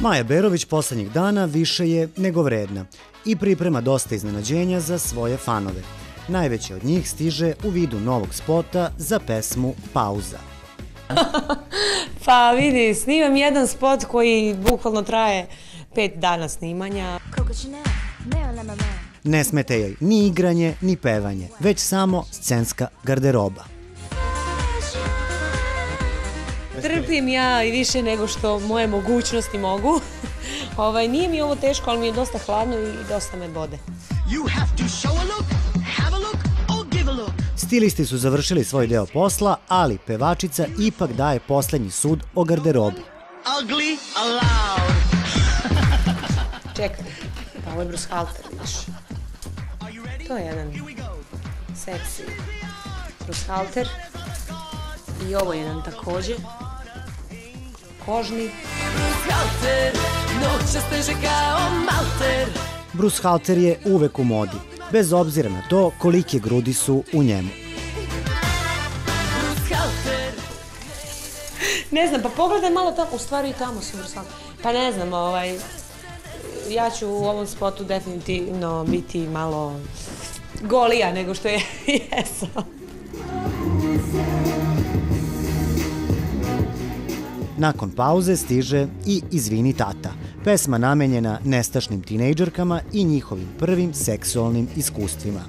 Maja Berović poslednjih dana više je nego vredna i priprema dosta iznenađenja za svoje fanove. Najveće od njih stiže u vidu novog spota za pesmu Pauza. Pa vidi, snimam jedan spot koji bukvalno traje 5 dana snimanja. Ne smete joj ni igranje, ni pevanje, već samo scenska garderoba. Trpim ja i više nego što moje mogućnosti mogu. Nije mi ovo teško, ali mi je dosta hladno i dosta me bode. Stilisti su završili svoj deo posla, ali pevačica ipak daje poslednji sud o garderobi. Čekaj, pa ovo je Bruce Halter, vidiš. To je jedan seksi Bruce Halter. I ovo je jedan takođe kožni. Bruce Halter je uvek u modi, bez obzira na to kolike grudi su u njemu. Ne znam, pa pogledaj malo tamo, u stvari i tamo su Bruce Halter. Pa ne znam, ja ću u ovom spotu definitivno biti malo golija nego što je jesam. Nakon pauze stiže i Izvini tata, pesma namenjena nestašnim tinejdžerkama i njihovim prvim seksualnim iskustvima.